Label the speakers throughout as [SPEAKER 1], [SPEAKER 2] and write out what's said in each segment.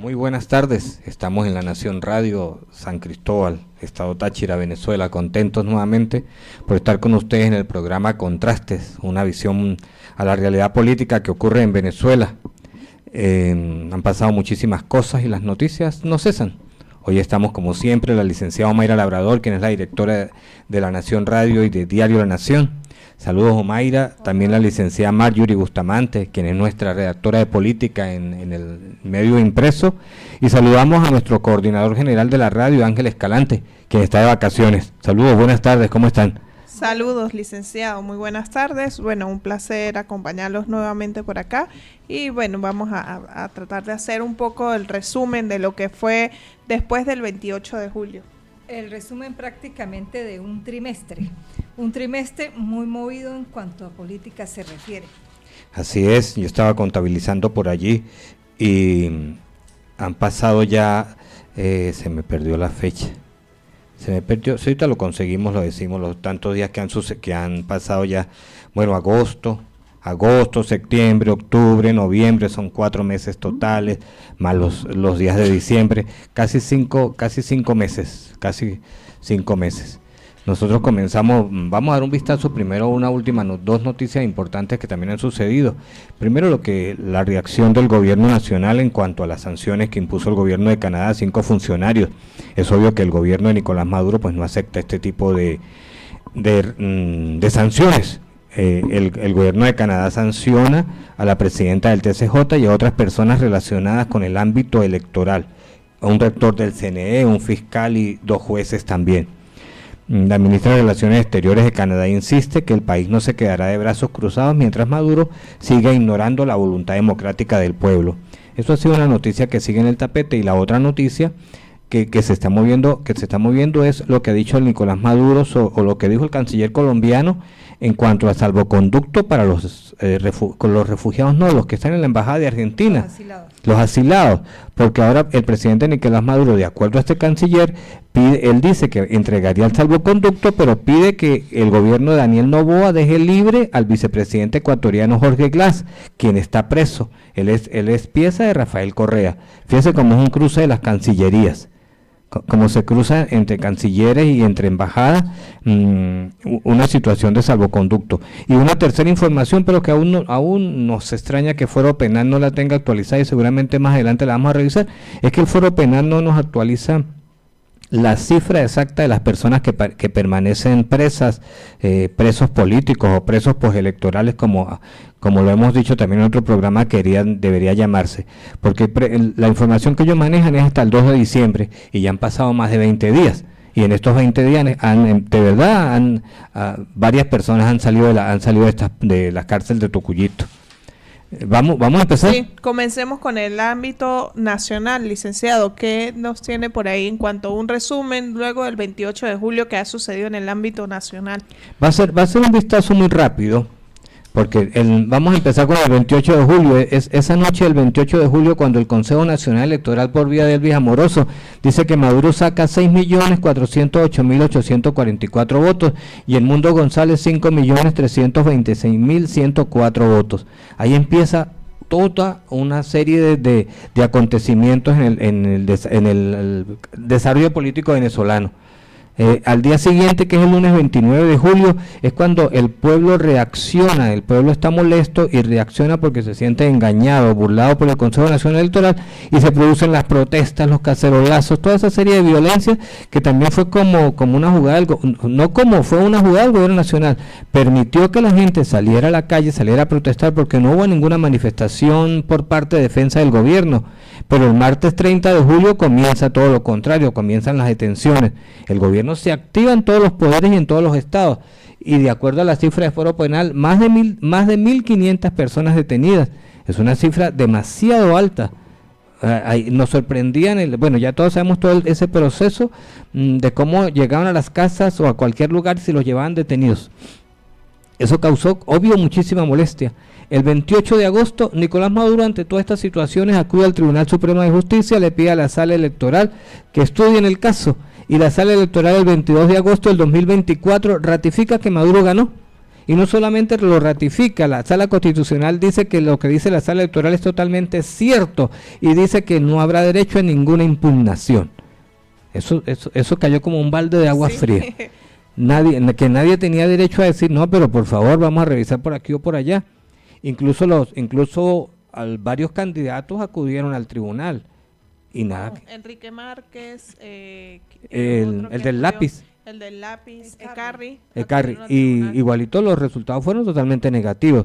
[SPEAKER 1] Muy buenas tardes, estamos en La Nación Radio, San Cristóbal, Estado Táchira, Venezuela, contentos nuevamente por estar con ustedes en el programa Contrastes, una visión a la realidad política que ocurre en Venezuela. Han pasado muchísimas cosas y las noticias no cesan. Hoy estamos como siempre la licenciada Omaira Labrador, quien es la directora de La Nación Radio y de Diario La Nación. Saludos Omaira, también la licenciada Marjorie Bustamante, quien es nuestra redactora de política en el medio impreso, y saludamos a nuestro coordinador general de la radio, Ángel Escalante, quien está de vacaciones. Saludos, buenas tardes, ¿cómo están?
[SPEAKER 2] Saludos, licenciado, muy buenas tardes. Bueno, un placer acompañarlos nuevamente por acá y bueno, vamos a tratar de hacer un poco el resumen de lo que fue después del 28 de julio.
[SPEAKER 3] El resumen prácticamente de un trimestre muy movido en cuanto a política se refiere.
[SPEAKER 1] Así es, yo estaba contabilizando por allí y han pasado ya, se me perdió la fecha, si ahorita lo conseguimos, lo decimos, los tantos días que han pasado ya, bueno, agosto, septiembre, octubre, noviembre, son 4 meses totales, más los días de diciembre, casi cinco meses. Nosotros comenzamos, vamos a dar un vistazo primero a una última, dos noticias importantes que también han sucedido. Primero la reacción del gobierno nacional en cuanto a las sanciones que impuso el gobierno de Canadá a 5 funcionarios. Es obvio que el gobierno de Nicolás Maduro pues no acepta este tipo de sanciones. El gobierno de Canadá sanciona a la presidenta del TCJ y a otras personas relacionadas con el ámbito electoral, a un rector del CNE, un fiscal y 2 jueces también. La ministra de Relaciones Exteriores de Canadá insiste que el país no se quedará de brazos cruzados mientras Maduro siga ignorando la voluntad democrática del pueblo. Eso ha sido una noticia que sigue en el tapete, y la otra noticia que se está moviendo es lo que ha dicho el Nicolás Maduro o lo que dijo el canciller colombiano en cuanto a salvoconducto para los refugiados, no, los que están en la embajada de Argentina, los asilados, porque ahora el presidente Nicolás Maduro, de acuerdo a este canciller, él dice que entregaría el salvoconducto, pero pide que el gobierno de Daniel Noboa deje libre al vicepresidente ecuatoriano Jorge Glass, quien está preso. Él es pieza de Rafael Correa. Fíjese cómo es un cruce de las cancillerías, como se cruza entre cancilleres y entre embajadas, una situación de salvoconducto. Y una tercera información, pero que aún nos extraña que el Foro Penal no la tenga actualizada, y seguramente más adelante la vamos a revisar, es que el Foro Penal no nos actualiza la cifra exacta de las personas que permanecen presas, presos políticos o presos postelectorales, como lo hemos dicho también en otro programa, debería llamarse, porque la información que ellos manejan es hasta el 2 de diciembre y ya han pasado más de 20 días, y en estos 20 días varias personas han salido de la cárcel de Tocuyito. Vamos a empezar.
[SPEAKER 2] Sí, comencemos con el ámbito nacional, licenciado. ¿Qué nos tiene por ahí en cuanto a un resumen luego del 28 de julio que ha sucedido en el ámbito nacional?
[SPEAKER 1] Va a ser un vistazo muy rápido, porque vamos a empezar con el 28 de julio. Esa noche del 28 de julio, cuando el Consejo Nacional Electoral, por vía de Elvis Amoroso, dice que Maduro saca 6.408.844 votos y el Mundo González 5.326.104 votos. Ahí empieza toda una serie de acontecimientos en el desarrollo político venezolano. Al día siguiente, que es el lunes 29 de julio, es cuando el pueblo reacciona, el pueblo está molesto y reacciona porque se siente engañado, burlado por el Consejo Nacional Electoral, y se producen las protestas, los cacerolazos, toda esa serie de violencia que también fue como una jugada, fue una jugada del gobierno nacional, permitió que la gente saliera a la calle, saliera a protestar, porque no hubo ninguna manifestación por parte de defensa del gobierno. Pero el martes 30 de julio comienza todo lo contrario, comienzan las detenciones. El gobierno se activa en todos los poderes y en todos los estados, y de acuerdo a la cifra de Foro Penal, más de 1.500 personas detenidas. Es una cifra demasiado alta. Nos sorprendían, ya todos sabemos todo ese proceso de cómo llegaban a las casas o a cualquier lugar si los llevaban detenidos. Eso causó, obvio, muchísima molestia. El 28 de agosto, Nicolás Maduro, ante todas estas situaciones, acude al Tribunal Supremo de Justicia, le pide a la Sala Electoral que estudien el caso, y la Sala Electoral el 22 de agosto del 2024 ratifica que Maduro ganó Y no solamente lo ratifica, la Sala Constitucional dice que lo que dice la Sala Electoral es totalmente cierto y dice que no habrá derecho a ninguna impugnación. Eso cayó como un balde de agua fría. Nadie tenía derecho a decir, no, pero por favor vamos a revisar por aquí o por allá. Incluso varios candidatos acudieron al tribunal y nada.
[SPEAKER 2] Enrique Márquez,
[SPEAKER 1] el del lápiz.
[SPEAKER 2] El del lápiz, Ecarri.
[SPEAKER 1] Y igualito los resultados fueron totalmente negativos.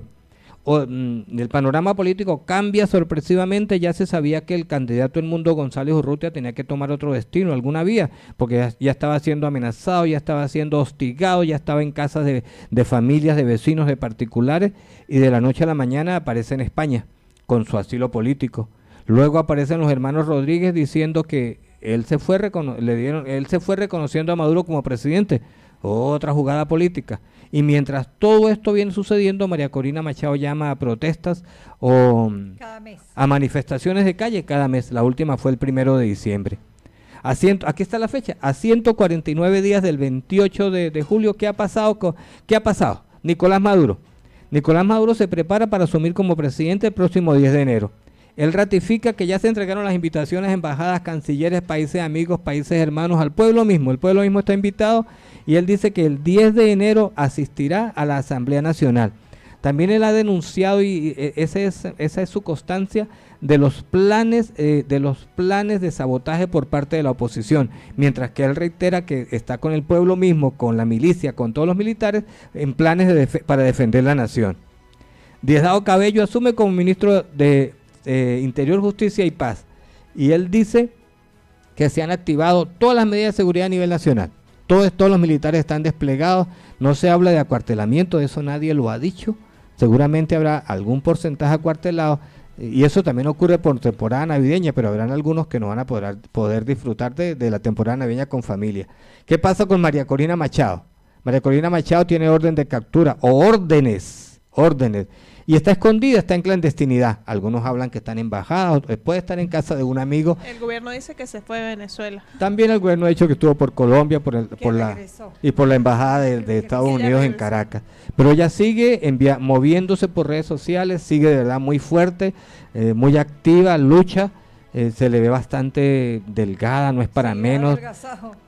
[SPEAKER 1] El panorama político cambia sorpresivamente. Ya se sabía que el candidato Edmundo González Urrutia tenía que tomar otro destino, alguna vía, porque ya estaba siendo amenazado, ya estaba siendo hostigado, ya estaba en casas de familias, de vecinos, de particulares, y de la noche a la mañana aparece en España con su asilo político. Luego aparecen los hermanos Rodríguez diciendo que él se fue reconociendo a Maduro como presidente. Otra jugada política. Y mientras todo esto viene sucediendo, María Corina Machado llama a protestas o
[SPEAKER 3] cada mes,
[SPEAKER 1] a manifestaciones de calle cada mes. La última fue el 1 de diciembre. Aquí está la fecha, a 149 días del 28 de julio. ¿Qué ha pasado? Nicolás Maduro se prepara para asumir como presidente el próximo 10 de enero. Él ratifica que ya se entregaron las invitaciones a embajadas, cancilleres, países amigos, países hermanos, al pueblo mismo. El pueblo mismo está invitado y él dice que el 10 de enero asistirá a la Asamblea Nacional. También él ha denunciado, y esa es su constancia, de los planes de sabotaje por parte de la oposición, mientras que él reitera que está con el pueblo mismo, con la milicia, con todos los militares, en planes para defender la nación. Diosdado Cabello asume como ministro de Interior, Justicia y Paz, y él dice que se han activado todas las medidas de seguridad a nivel nacional. Todos los militares están desplegados, no se habla de acuartelamiento, eso nadie lo ha dicho. Seguramente habrá algún porcentaje acuartelado, y eso también ocurre por temporada navideña, pero habrán algunos que no van a poder disfrutar de la temporada navideña con familia. ¿Qué pasa con María Corina Machado? María Corina Machado tiene orden de captura, o órdenes, y está escondida, está en clandestinidad. Algunos hablan que está en embajada, puede estar en casa de un amigo.
[SPEAKER 2] El gobierno dice que se fue de Venezuela.
[SPEAKER 1] También el gobierno ha dicho que estuvo por Colombia, por la embajada de Estados Unidos en Caracas. Pero ella sigue moviéndose por redes sociales, sigue de verdad muy fuerte, muy activa, lucha. Se le ve bastante delgada, no es para menos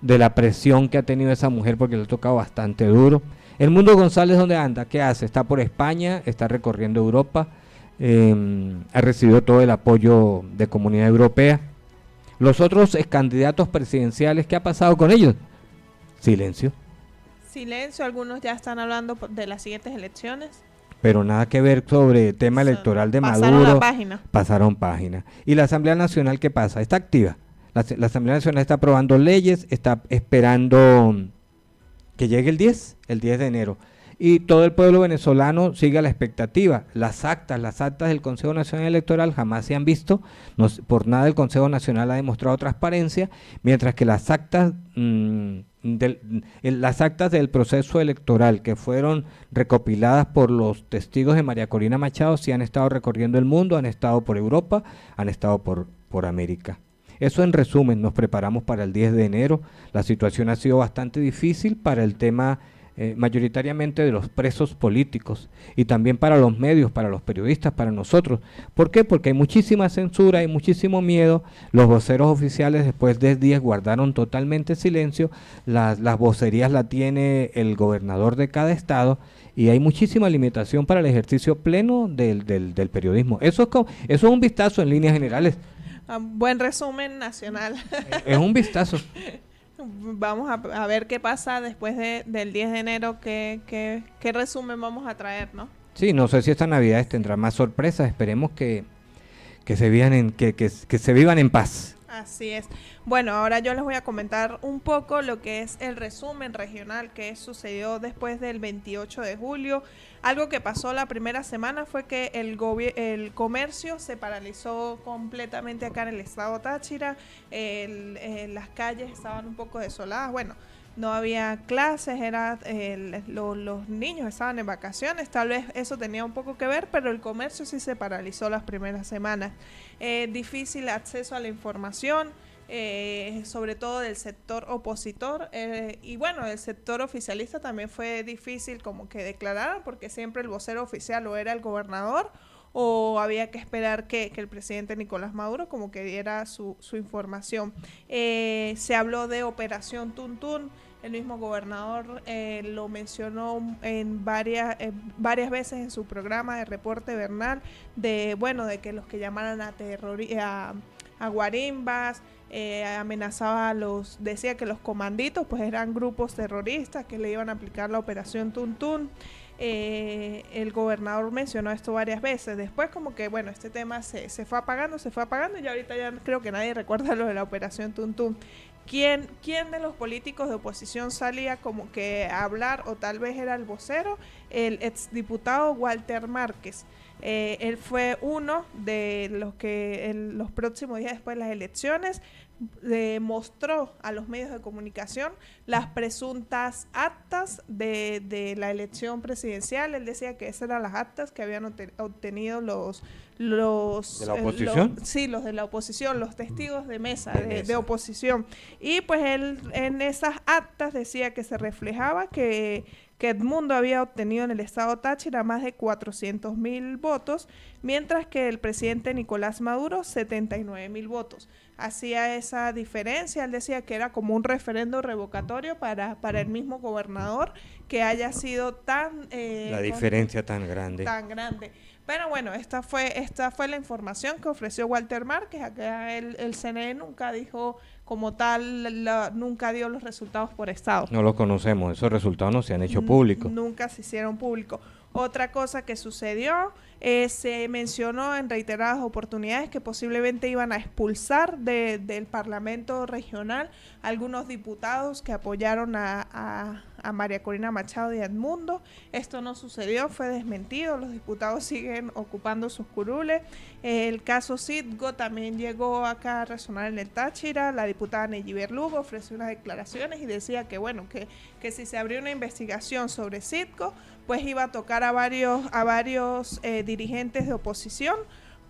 [SPEAKER 1] de la presión que ha tenido esa mujer, porque le ha tocado bastante duro. Edmundo González, ¿dónde anda? ¿Qué hace? Está por España, está recorriendo Europa, ha recibido todo el apoyo de Comunidad Europea. Los otros candidatos presidenciales, ¿qué ha pasado con ellos? Silencio,
[SPEAKER 2] algunos ya están hablando de las siguientes elecciones.
[SPEAKER 1] Pero nada que ver sobre el tema electoral de Maduro. Pasaron página. ¿Y la Asamblea Nacional qué pasa? Está activa. La Asamblea Nacional está aprobando leyes, está esperando que llegue el 10 de enero. Y todo el pueblo venezolano sigue a la expectativa. Las actas del Consejo Nacional Electoral jamás se han visto. Por nada el Consejo Nacional ha demostrado transparencia, mientras que las actas del proceso electoral que fueron recopiladas por los testigos de María Corina Machado sí han estado recorriendo el mundo, han estado por Europa, han estado por América. Eso en resumen. Nos preparamos para el 10 de enero. La situación ha sido bastante difícil para el tema mayoritariamente de los presos políticos, y también para los medios, para los periodistas, para nosotros. ¿Por qué? Porque hay muchísima censura, hay muchísimo miedo. Los voceros oficiales después de 10 días guardaron totalmente silencio. Las vocerías la tiene el gobernador de cada estado, y hay muchísima limitación para el ejercicio pleno del periodismo. Eso es un vistazo en líneas generales.
[SPEAKER 2] Buen resumen nacional.
[SPEAKER 1] Es un vistazo.
[SPEAKER 2] Vamos a ver qué pasa después del 10 de enero, qué resumen vamos a traer, ¿no?
[SPEAKER 1] Sí, no sé si esta Navidad tendrá más sorpresas. Esperemos que se vivan en paz.
[SPEAKER 2] Así es. Bueno, ahora yo les voy a comentar un poco lo que es el resumen regional que sucedió después del 28 de julio. Algo que pasó la primera semana fue que el comercio se paralizó completamente acá en el estado Táchira. Las calles estaban un poco desoladas. Bueno, no había clases, los niños estaban en vacaciones, tal vez eso tenía un poco que ver, pero el comercio sí se paralizó las primeras semanas. Difícil acceso a la información, sobre todo del sector opositor, y bueno, el sector oficialista también fue difícil como que declarar, porque siempre el vocero oficial o era el gobernador o había que esperar que el presidente Nicolás Maduro como que diera su información. Se habló de Operación Tuntún, el mismo gobernador lo mencionó varias veces en su programa de reporte vernal, de que los que llamaran a guarimbas, amenazaba decía que los comanditos pues eran grupos terroristas que le iban a aplicar la operación Tuntún. El gobernador mencionó esto varias veces. Después como que bueno, este tema se fue apagando y ahorita ya creo que nadie recuerda lo de la operación Tuntún. ¿Quién de los políticos de oposición salía como que a hablar, o tal vez era el vocero? El exdiputado Walter Márquez. Él fue uno de los que en los próximos días después de las elecciones mostró a los medios de comunicación las presuntas actas de la elección presidencial. Él decía que esas eran las actas que habían obtenido los
[SPEAKER 1] ¿De la oposición?
[SPEAKER 2] sí, los de la oposición, los testigos de mesa de oposición. Y pues él en esas actas decía que se reflejaba que Edmundo había obtenido en el estado Táchira más de 400.000 votos, mientras que el presidente Nicolás Maduro 79.000 votos. Hacía esa diferencia, él decía que era como un referendo revocatorio para el mismo gobernador, que haya sido
[SPEAKER 1] la diferencia tan grande.
[SPEAKER 2] Tan grande. Pero bueno, esta fue la información que ofreció Walter Márquez. Acá el CNE nunca dijo como tal, nunca dio los resultados por estado.
[SPEAKER 1] No los conocemos, esos resultados no se han hecho públicos.
[SPEAKER 2] Nunca se hicieron públicos. Otra cosa que sucedió, se mencionó en reiteradas oportunidades que posiblemente iban a expulsar del Parlamento regional algunos diputados que apoyaron a María Corina Machado y a Edmundo. Esto no sucedió, fue desmentido, los diputados siguen ocupando sus curules. El caso Citgo también llegó acá a resonar en el Táchira. La diputada Neyiver Lugo ofreció unas declaraciones y decía que bueno, que si se abrió una investigación sobre Citgo, pues iba a tocar a varios dirigentes de oposición,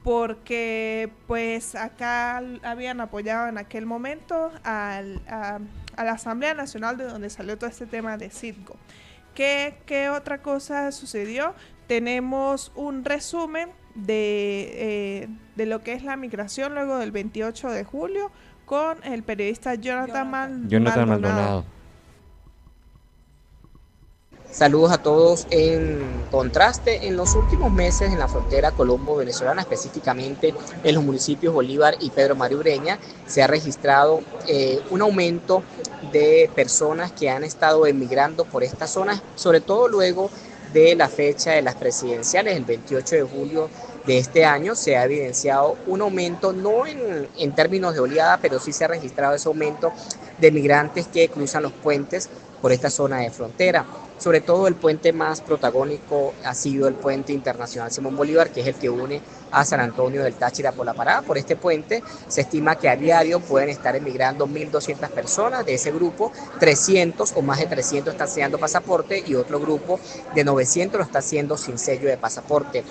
[SPEAKER 2] porque pues acá habían apoyado en aquel momento a la Asamblea Nacional, de donde salió todo este tema de Citgo. ¿Qué otra cosa sucedió? Tenemos un resumen de lo que es la migración luego del 28 de julio con el periodista Jonathan Maldonado.
[SPEAKER 4] Saludos a todos. En contraste, en los últimos meses en la frontera colombo-venezolana, específicamente en los municipios Bolívar y Pedro María Ureña, se ha registrado un aumento de personas que han estado emigrando por estas zonas, sobre todo luego de la fecha de las presidenciales, el 28 de julio de este año. Se ha evidenciado un aumento, no en términos de oleada, pero sí se ha registrado ese aumento de migrantes que cruzan los puentes por esta zona de frontera. Sobre todo el puente más protagónico ha sido el puente internacional Simón Bolívar, que es el que une a San Antonio del Táchira por la Parada. Por este puente se estima que a diario pueden estar emigrando 1.200 personas. De ese grupo, 300 o más de 300 están sellando pasaporte y otro grupo de 900 lo está haciendo sin sello de pasaporte.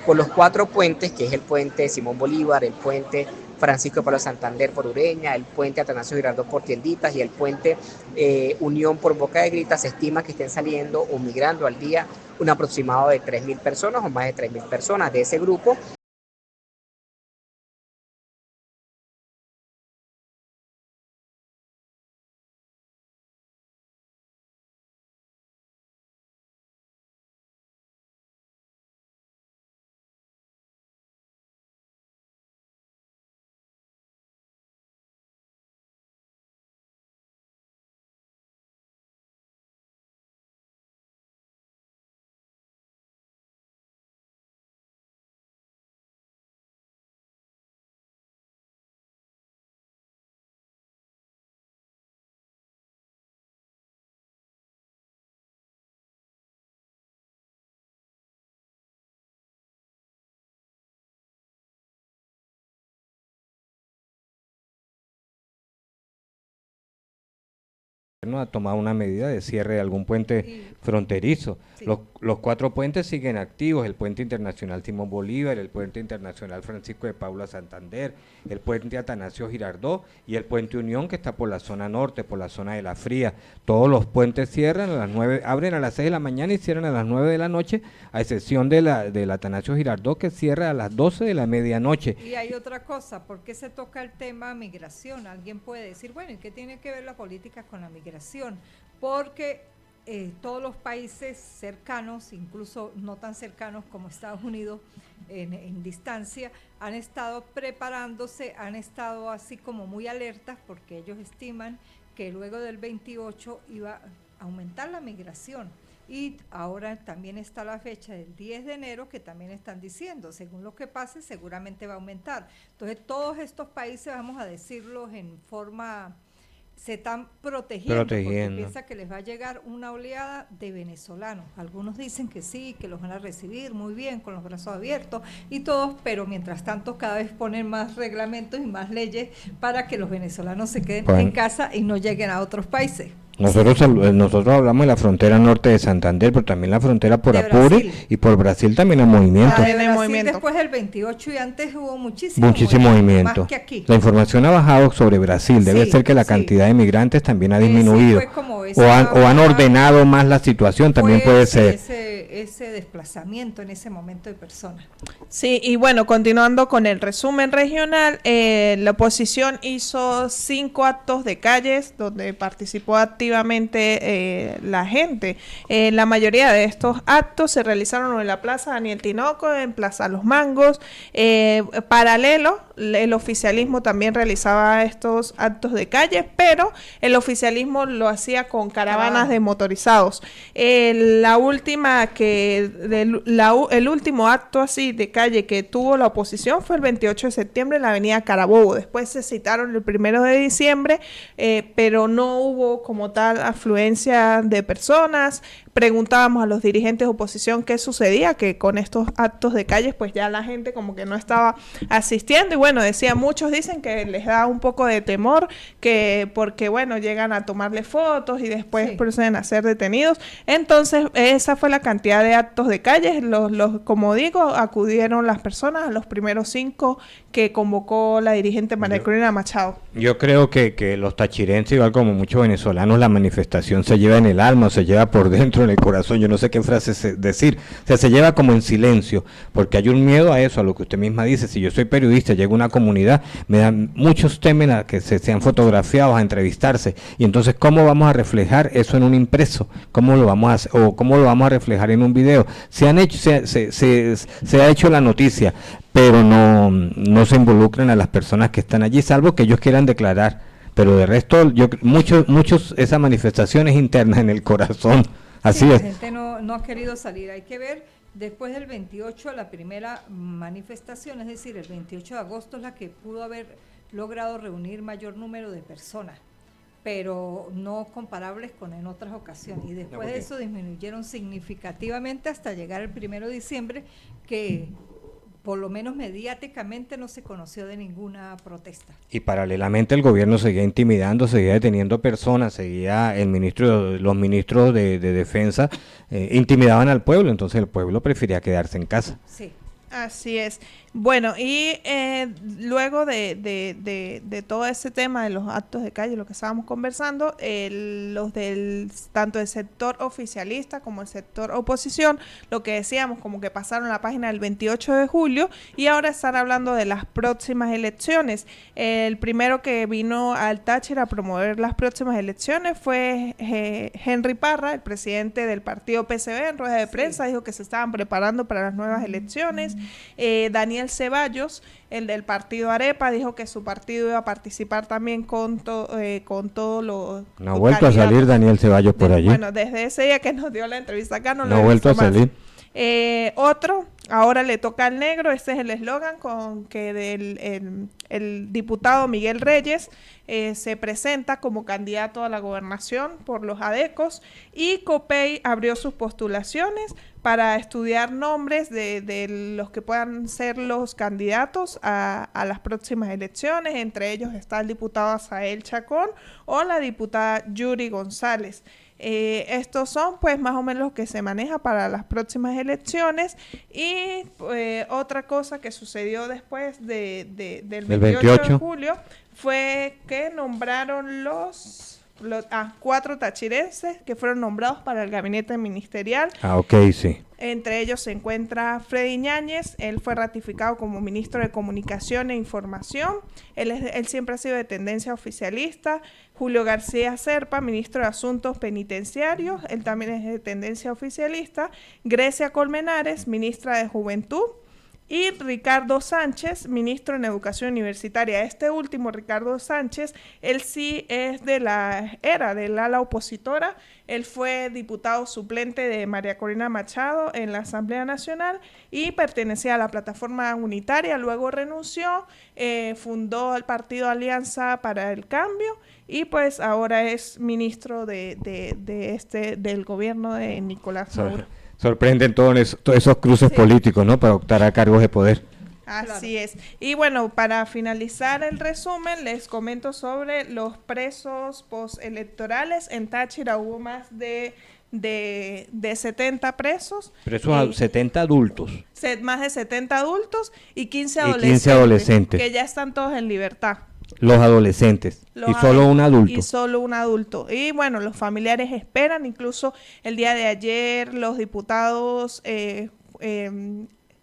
[SPEAKER 4] Por los 4 puentes, que es el puente Simón Bolívar, el puente Francisco Pablo Santander por Ureña, el puente Atanasio Girardot por Tienditas y el puente Unión por Boca de Grita, se estima que estén saliendo o migrando al día un aproximado de 3.000 personas o más de 3.000 personas. De ese grupo,
[SPEAKER 1] ha tomado una medida de cierre de algún puente fronterizo.
[SPEAKER 3] Sí.
[SPEAKER 1] Los 4 puentes siguen activos, el puente internacional Simón Bolívar, el puente internacional Francisco de Paula Santander, el puente Atanasio Girardot y el puente Unión, que está por la zona norte, por la zona de La Fría. Todos los puentes cierran a las 9, abren a las 6 de la mañana y cierran a las 9 de la noche, a excepción del Atanasio Girardot, que cierra a las 12 de la medianoche.
[SPEAKER 3] Y hay otra cosa, ¿por qué se toca el tema migración? Alguien puede decir, bueno, ¿y qué tiene que ver la política con la migración? Porque todos los países cercanos, incluso no tan cercanos como Estados Unidos en distancia, han estado preparándose, han estado así como muy alertas porque ellos estiman que luego del 28 iba a aumentar la migración. Y ahora también está la fecha del 10 de enero que también están diciendo, según lo que pase, seguramente va a aumentar. Entonces, todos estos países, vamos a decirlos en forma, se están protegiendo. Porque piensa que les va a llegar una oleada de venezolanos. Algunos dicen que sí, que los van a recibir muy bien, con los brazos abiertos y todos, pero mientras tanto cada vez ponen más reglamentos y más leyes para que los venezolanos se queden en casa y no lleguen a otros países.
[SPEAKER 1] Nosotros hablamos de la frontera norte de Santander, pero también la frontera por Apure y por Brasil también hay movimiento.
[SPEAKER 3] Después del 28 y antes hubo muchísimo
[SPEAKER 1] movimiento.
[SPEAKER 3] Más que aquí.
[SPEAKER 1] La información ha bajado sobre Brasil, debe ser que la cantidad de migrantes también ha disminuido. O han ordenado más la situación, también puede ser.
[SPEAKER 3] Ese desplazamiento en ese momento de personas.
[SPEAKER 2] Sí, y bueno, continuando con el resumen regional, la oposición hizo 5 actos de calles donde participó activamente la gente. La mayoría de estos actos se realizaron en la Plaza Daniel Tinoco, en Plaza Los Mangos. Paralelo, el oficialismo también realizaba estos actos de calle, pero el oficialismo lo hacía con caravanas de motorizados. La última el último acto así de calle que tuvo la oposición fue el 28 de septiembre en la avenida Carabobo. Después se citaron el 1 de diciembre, pero no hubo como tal afluencia de personas. Preguntábamos a los dirigentes de oposición qué sucedía, que con estos actos de calles pues ya la gente como que no estaba asistiendo, y bueno, muchos dicen que les da un poco de temor, que porque bueno, llegan a tomarle fotos y después proceden a ser detenidos. Entonces esa fue la cantidad de actos de calles. Como digo, acudieron las personas a los primeros 5 que convocó la dirigente María Corina Machado.
[SPEAKER 1] Yo creo que los tachirenses, igual como muchos venezolanos, la manifestación se lleva en el alma, se lleva por dentro, en el corazón, yo no sé qué frase decir, o sea, se lleva como en silencio, porque hay un miedo a eso, a lo que usted misma dice. Si yo soy periodista, llego a una comunidad, me dan muchos temen a que sean fotografiados, a entrevistarse, y entonces, ¿cómo vamos a reflejar eso en un impreso? ¿Cómo lo vamos a reflejar en un video? Se ha hecho la noticia, pero no se involucran a las personas que están allí, salvo que ellos quieran declarar, pero de resto, muchos esas manifestaciones internas en el corazón. Así es.
[SPEAKER 3] La gente no ha querido salir. Hay que ver, después del 28, la primera manifestación, es decir, el 28 de agosto es la que pudo haber logrado reunir mayor número de personas, pero no comparables con en otras ocasiones. Y después de eso disminuyeron significativamente hasta llegar el 1 de diciembre, que por lo menos mediáticamente no se conoció de ninguna protesta.
[SPEAKER 1] Y paralelamente el gobierno seguía intimidando, seguía deteniendo personas, seguía los ministros de defensa intimidaban al pueblo, entonces el pueblo prefería quedarse en casa.
[SPEAKER 3] Sí.
[SPEAKER 2] Así es. Bueno, y luego de todo ese tema de los actos de calle, lo que estábamos conversando, los tanto del sector oficialista como el sector oposición, lo que decíamos, como que pasaron la página del 28 de julio y ahora están hablando de las próximas elecciones. El primero que vino al Táchira a promover las próximas elecciones fue Henry Parra, el presidente del partido PCB, en rueda de prensa, dijo que se estaban preparando para las nuevas elecciones. Daniel Ceballos, el del partido Arepa, dijo que su partido iba a participar también con todo lo...
[SPEAKER 1] No ha vuelto a salir Daniel Ceballos por allí.
[SPEAKER 2] Bueno, desde ese día que nos dio la entrevista acá
[SPEAKER 1] no ha vuelto a salir.
[SPEAKER 2] Otro, ahora le toca al negro, este es el eslogan con que el diputado Miguel Reyes se presenta como candidato a la gobernación por los ADECOS, y COPEI abrió sus postulaciones para estudiar nombres de los que puedan ser los candidatos a las próximas elecciones. Entre ellos está el diputado Asael Chacón o la diputada Yuri González. Estos son pues más o menos los que se maneja para las próximas elecciones. Y otra cosa que sucedió después del 28 de julio fue que nombraron los 4 tachirenses que fueron nombrados para el gabinete ministerial.
[SPEAKER 1] Ok, sí.
[SPEAKER 2] Entre ellos se encuentra Freddy Ñáñez, él fue ratificado como ministro de Comunicación e Información, él siempre ha sido de tendencia oficialista. Julio García Serpa, ministro de Asuntos Penitenciarios, él también es de tendencia oficialista. Grecia Colmenares, ministra de Juventud. Y Ricardo Sánchez, ministro en Educación Universitaria. Este último, Ricardo Sánchez, él sí es del ala opositora. Él fue diputado suplente de María Corina Machado en la Asamblea Nacional y pertenecía a la Plataforma Unitaria. Luego renunció, fundó el partido Alianza para el Cambio y pues ahora es ministro del gobierno de Nicolás Maduro.
[SPEAKER 1] Sorprenden todos esos cruces políticos, ¿no? Para optar a cargos de poder.
[SPEAKER 2] Así es. Y bueno, para finalizar el resumen, les comento sobre los presos postelectorales. En Táchira hubo más de 70 presos.
[SPEAKER 1] Presos 70 adultos.
[SPEAKER 2] Más de 70 adultos y 15
[SPEAKER 1] adolescentes.
[SPEAKER 2] Que ya están todos en libertad.
[SPEAKER 1] Los adolescentes. Solo un adulto.
[SPEAKER 2] Y solo un adulto. Y bueno, los familiares esperan. Incluso el día de ayer los diputados,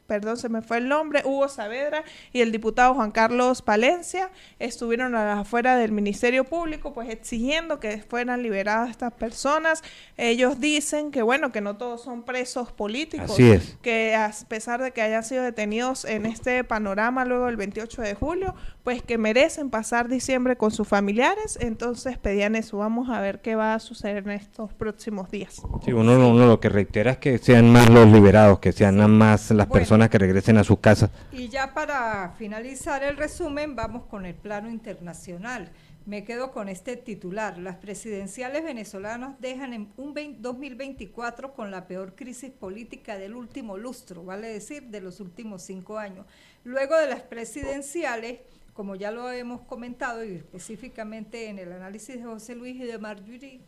[SPEAKER 2] perdón, se me fue el nombre, Hugo Saavedra y el diputado Juan Carlos Palencia estuvieron a las afueras del Ministerio Público pues exigiendo que fueran liberadas estas personas. Ellos dicen que bueno, que no todos son presos políticos.
[SPEAKER 1] Así es.
[SPEAKER 2] Que a pesar de que hayan sido detenidos en este panorama luego del 28 de julio, pues que merecen pasar diciembre con sus familiares. Entonces pedían eso. Vamos a ver qué va a suceder en estos próximos días.
[SPEAKER 1] Sí, uno lo que reitera es que sean más los liberados, que sean más las personas que regresen a sus casas.
[SPEAKER 3] Y ya para finalizar el resumen, vamos con el plano internacional. Me quedo con este titular. Las presidenciales venezolanas dejan en un 2024 con la peor crisis política del último lustro, vale decir, de los últimos 5 años. Luego de las presidenciales, como ya lo hemos comentado, y específicamente en el análisis de José Luis y de Marjorie,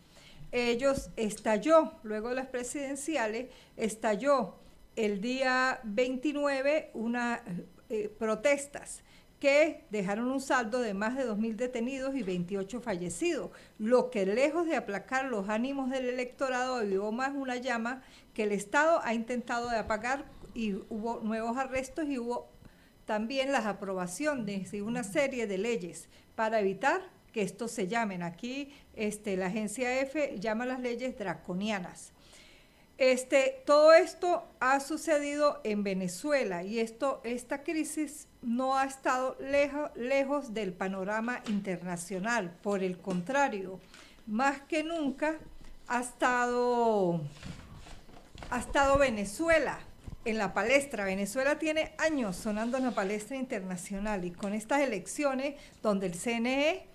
[SPEAKER 3] luego de las presidenciales, estalló el día 29 unas protestas que dejaron un saldo de más de 2.000 detenidos y 28 fallecidos, lo que lejos de aplacar los ánimos del electorado avivó más una llama que el Estado ha intentado de apagar, y hubo nuevos arrestos y hubo también la aprobación de una serie de leyes para evitar que estos se llamen. Aquí la agencia EFE llama las leyes draconianas. Todo esto ha sucedido en Venezuela y esta crisis no ha estado lejos del panorama internacional. Por el contrario, más que nunca ha estado Venezuela en la palestra. Venezuela tiene años sonando en la palestra internacional y con estas elecciones donde el CNE,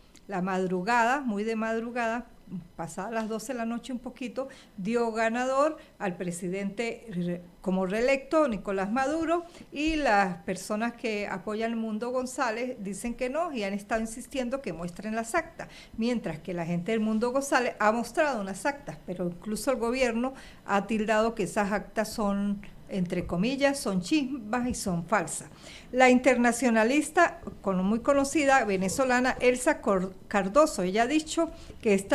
[SPEAKER 3] muy de madrugada, pasadas las 12 de la noche un poquito, dio ganador al presidente como reelecto, Nicolás Maduro, y las personas que apoyan al Mundo González dicen que no y han estado insistiendo que muestren las actas, mientras que la gente del Mundo González ha mostrado unas actas, pero incluso el gobierno ha tildado que esas actas son, entre comillas, son chismas y son falsas. La internacionalista, muy conocida, venezolana, Elsa Cardoso, ella ha dicho que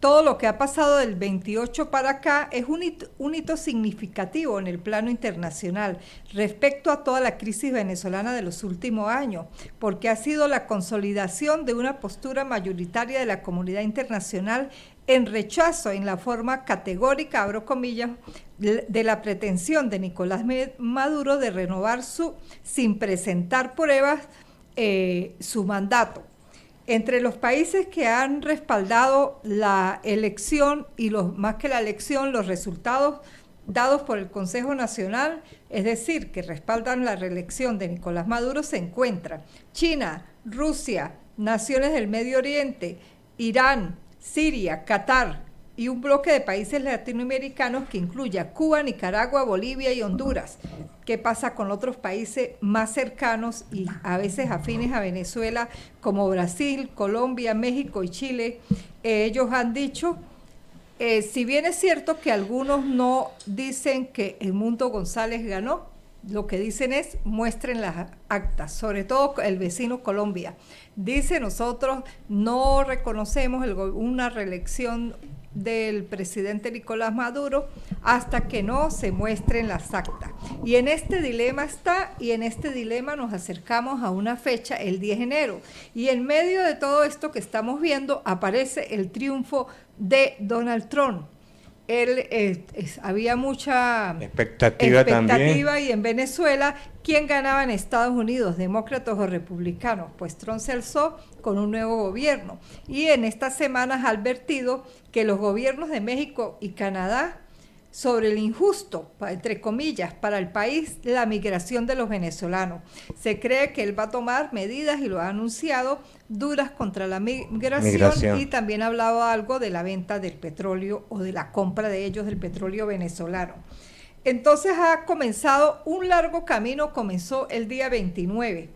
[SPEAKER 3] todo lo que ha pasado del 28 para acá es un hito significativo en el plano internacional respecto a toda la crisis venezolana de los últimos años, porque ha sido la consolidación de una postura mayoritaria de la comunidad internacional en rechazo en la forma categórica, abro comillas, de la pretensión de Nicolás Maduro de renovar sin presentar pruebas su mandato. Entre los países que han respaldado la elección y más que la elección, los resultados dados por el Consejo Nacional, es decir, que respaldan la reelección de Nicolás Maduro, se encuentran China, Rusia, naciones del Medio Oriente, Irán, Siria, Qatar y un bloque de países latinoamericanos que incluye a Cuba, Nicaragua, Bolivia y Honduras. ¿Qué pasa con otros países más cercanos y a veces afines a Venezuela, como Brasil, Colombia, México y Chile? Ellos han dicho, si bien es cierto que algunos no dicen que Edmundo González ganó, lo que dicen es muestren las actas, sobre todo el vecino Colombia. Dice, nosotros no reconocemos una reelección del presidente Nicolás Maduro hasta que no se muestren las actas. Y en este dilema está, y en este dilema nos acercamos a una fecha, el 10 de enero. Y en medio de todo esto que estamos viendo aparece el triunfo de Donald Trump. Había mucha
[SPEAKER 1] expectativa también.
[SPEAKER 3] Y en Venezuela, ¿quién ganaba en Estados Unidos, demócratas o republicanos? Pues Trump se alzó con un nuevo gobierno y en estas semanas ha advertido que los gobiernos de México y Canadá sobre el injusto, entre comillas, para el país, la migración de los venezolanos. Se cree que él va a tomar medidas, y lo ha anunciado, duras contra la migración. Y también ha hablado algo de la venta del petróleo o de la compra de ellos del petróleo venezolano. Entonces ha comenzado un largo camino, comenzó el día 29,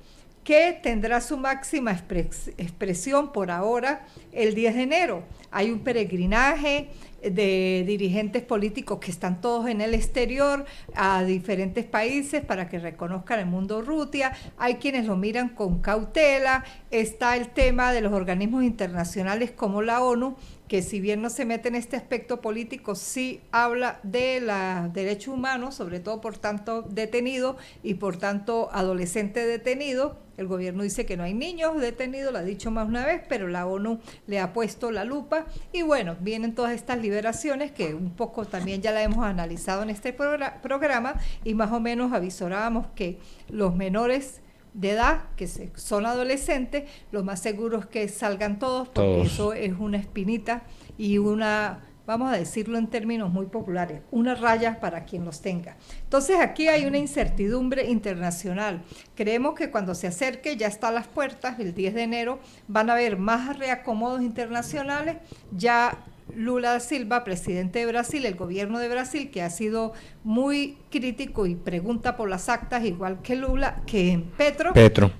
[SPEAKER 3] que tendrá su máxima expresión por ahora el 10 de enero. Hay un peregrinaje de dirigentes políticos que están todos en el exterior a diferentes países para que reconozcan el mundo Rutia. Hay quienes lo miran con cautela. Está el tema de los organismos internacionales como la ONU, que si bien no se mete en este aspecto político, sí habla de los derechos humanos, sobre todo por tanto detenido y por tanto adolescente detenido. El gobierno dice que no hay niños detenidos, lo ha dicho más una vez, pero la ONU le ha puesto la lupa. Y bueno, vienen todas estas liberaciones que un poco también ya la hemos analizado en este programa, y más o menos avisorábamos que los menores de edad, que son adolescentes, lo más seguro es que salgan todos, porque eso es una espinita y una, vamos a decirlo en términos muy populares, una raya para quien los tenga. Entonces aquí hay una incertidumbre internacional. Creemos que cuando se acerque, ya está a las puertas, el 10 de enero, van a haber más reacomodos internacionales. Ya Lula da Silva, presidente de Brasil, el gobierno de Brasil, que ha sido muy crítico y pregunta por las actas, igual que Lula, que Petro,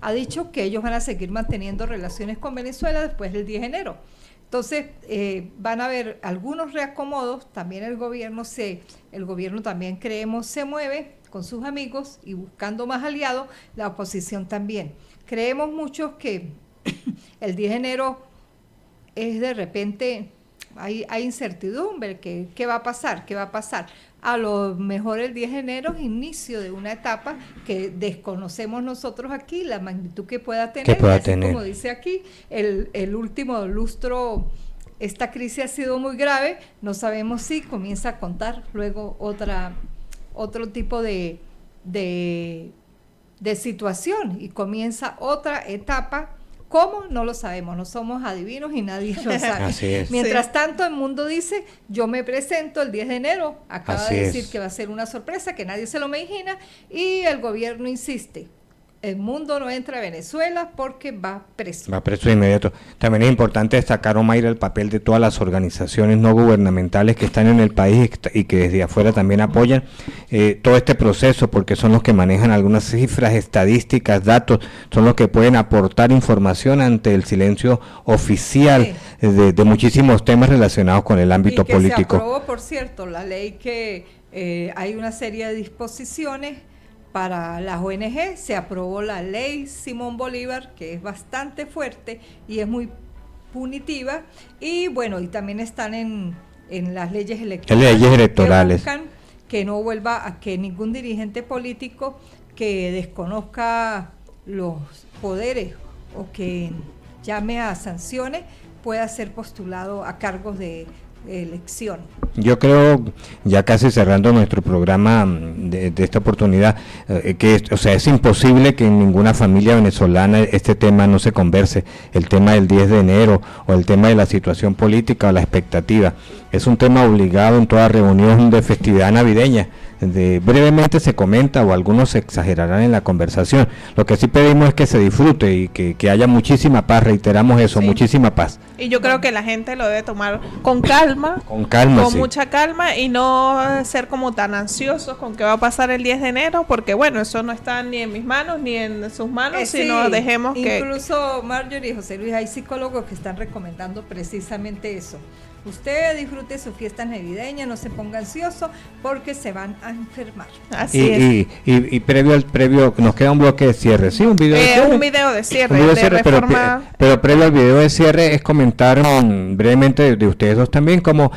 [SPEAKER 3] ha dicho que ellos van a seguir manteniendo relaciones con Venezuela después del 10 de enero. Entonces, van a haber algunos reacomodos. También el gobierno también creemos se mueve con sus amigos y buscando más aliados, la oposición también. Creemos muchos que el 10 de enero es de repente, hay incertidumbre, ¿qué va a pasar? ¿Qué va a pasar? A lo mejor el 10 de enero es inicio de una etapa que desconocemos nosotros aquí, la magnitud que pueda tener. Como dice aquí, el último lustro, esta crisis ha sido muy grave, no sabemos si comienza a contar luego otro tipo de situación y comienza otra etapa. ¿Cómo? No lo sabemos, no somos adivinos y nadie lo sabe.
[SPEAKER 1] Así es.
[SPEAKER 3] Mientras tanto, el mundo dice, yo me presento el 10 de enero, acaba de decir que va a ser una sorpresa, que nadie se lo imagina, y el gobierno insiste. El mundo no entra a Venezuela porque va preso.
[SPEAKER 1] Va preso de inmediato. También es importante destacar, Omaira, el papel de todas las organizaciones no gubernamentales que están en el país y que desde afuera también apoyan todo este proceso, porque son los que manejan algunas cifras, estadísticas, datos, son los que pueden aportar información ante el silencio oficial de muchísimos temas relacionados con el ámbito político.
[SPEAKER 3] Se aprobó, por cierto, la ley que hay una serie de disposiciones para las ONG. Se aprobó la ley Simón Bolívar, que es bastante fuerte y es muy punitiva, y bueno, y también están en las leyes electorales. Que buscan que no vuelva a que ningún dirigente político que desconozca los poderes o que llame a sanciones pueda ser postulado a cargos de elección.
[SPEAKER 1] Yo creo, ya casi cerrando nuestro programa de esta oportunidad, que o sea, es imposible que en ninguna familia venezolana este tema no se converse, el tema del 10 de enero o el tema de la situación política o la expectativa. Es un tema obligado en toda reunión de festividad navideña. Brevemente se comenta o algunos se exagerarán en la conversación. Lo que sí pedimos es que se disfrute y que haya muchísima paz, reiteramos eso, sí. Muchísima paz.
[SPEAKER 2] Y yo creo que la gente lo debe tomar con calma, con
[SPEAKER 1] sí.
[SPEAKER 2] mucha calma, y no ser como tan ansiosos con qué va a pasar el 10 de enero, porque bueno, eso no está ni en mis manos ni en sus manos, sino
[SPEAKER 3] sí,
[SPEAKER 2] dejemos que...
[SPEAKER 3] Incluso Marjorie y José Luis, hay psicólogos que están recomendando precisamente eso. Usted disfrute su fiesta navideña, no se ponga ansioso porque se van a enfermar.
[SPEAKER 2] Así es.
[SPEAKER 1] Y previo, nos queda un bloque de cierre, ¿sí? Un video de cierre.
[SPEAKER 2] Un video de cierre, reforma.
[SPEAKER 1] Pero previo al video de cierre es comentar brevemente de ustedes dos también, como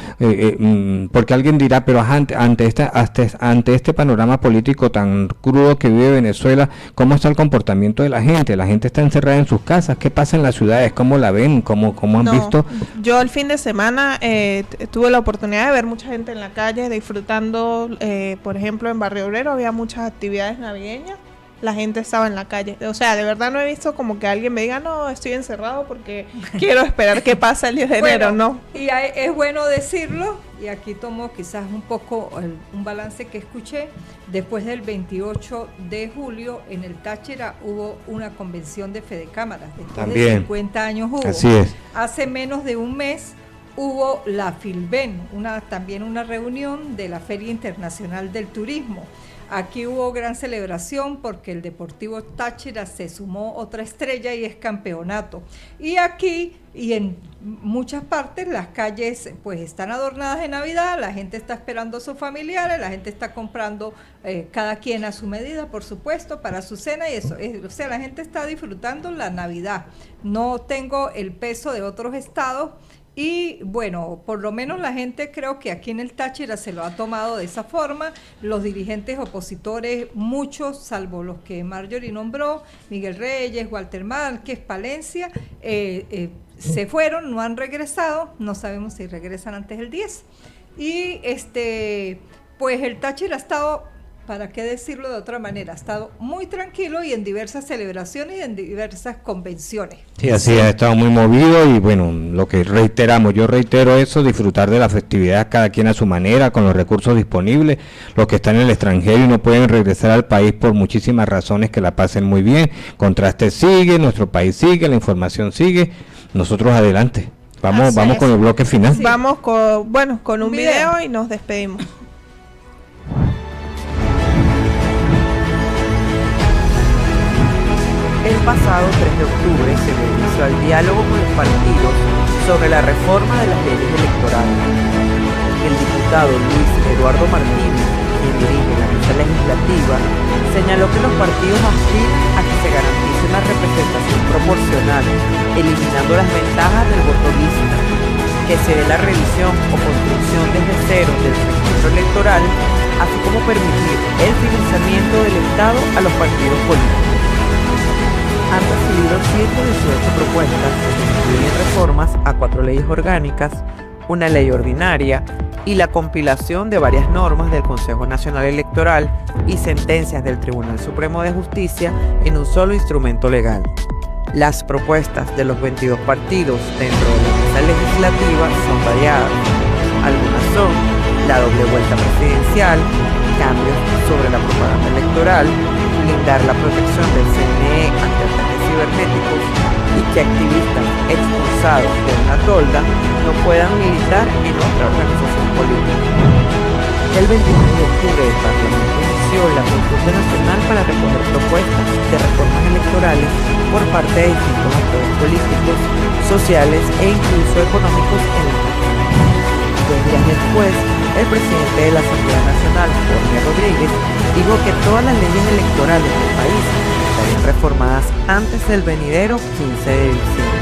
[SPEAKER 1] porque alguien dirá, pero ante este panorama político tan crudo que vive Venezuela, ¿cómo está el comportamiento de la gente? La gente está encerrada en sus casas, ¿qué pasa en las ciudades? ¿Cómo la ven? ¿Cómo han visto?
[SPEAKER 2] Yo el fin de semana tuve la oportunidad de ver mucha gente en la calle disfrutando, por ejemplo en Barrio Obrero había muchas actividades navideñas, la gente estaba en la calle, o sea, de verdad no he visto como que alguien me diga, no, estoy encerrado porque quiero esperar que pase el 10 de enero, no.
[SPEAKER 3] Y es bueno decirlo, y aquí tomo quizás un poco un balance que escuché, después del 28 de julio en el Táchira hubo una convención de Fedecámaras, después
[SPEAKER 1] también.
[SPEAKER 3] de 50 años hubo.
[SPEAKER 1] Así es.
[SPEAKER 3] Hace menos de un mes hubo la FILBEN, también una reunión de la Feria Internacional del Turismo. Aquí hubo gran celebración porque el Deportivo Táchira se sumó otra estrella y es campeonato. Y aquí y en muchas partes las calles pues están adornadas de Navidad, la gente está esperando a sus familiares, la gente está comprando cada quien a su medida, por supuesto, para su cena y eso. O sea, la gente está disfrutando la Navidad. No tengo el peso de otros estados. Y bueno, por lo menos la gente creo que aquí en el Táchira se lo ha tomado de esa forma. Los dirigentes opositores, muchos, salvo los que Marjorie nombró, Miguel Reyes, Walter Márquez, Palencia, se fueron, no han regresado, no sabemos si regresan antes del 10. Y pues el Táchira ha estado, para qué decirlo de otra manera, ha estado muy tranquilo y en diversas celebraciones y en diversas convenciones.
[SPEAKER 1] Sí, así ha estado muy movido y bueno, lo que reiteramos, yo reitero eso, disfrutar de la festividad cada quien a su manera, con los recursos disponibles, los que están en el extranjero y no pueden regresar al país por muchísimas razones, que la pasen muy bien. Contraste sigue, nuestro país sigue, la información sigue, nosotros adelante. Vamos con el bloque final.
[SPEAKER 2] Sí. Vamos con un video y nos despedimos.
[SPEAKER 5] El pasado 3 de octubre se dio inicio al diálogo con los partidos sobre la reforma de las leyes electorales. El diputado Luis Eduardo Martínez, quien dirige la mesa legislativa, señaló que los partidos aspiran a que se garantice una representación proporcional, eliminando las ventajas del voto lista, que se dé la revisión o construcción desde cero del registro electoral, así como permitir el financiamiento del Estado a los partidos políticos. Han recibido 118 propuestas que incluyen reformas a 4 leyes orgánicas, una ley ordinaria y la compilación de varias normas del Consejo Nacional Electoral y sentencias del Tribunal Supremo de Justicia en un solo instrumento legal. Las propuestas de los 22 partidos dentro de la mesa legislativa son variadas. Algunas son la doble vuelta presidencial, cambios sobre la propaganda electoral, blindar la protección del CNE ante ataques cibernéticos y que activistas expulsados de una tolda no puedan militar en otra organización política. El 29 de octubre el Parlamento inició la consulta nacional para recoger propuestas de reformas electorales por parte de distintos actores políticos, sociales e incluso económicos en la región. 2 días después, el presidente de la Asamblea Nacional, Jorge Rodríguez, dijo que todas las leyes electorales del país estarían reformadas antes del venidero 15 de diciembre.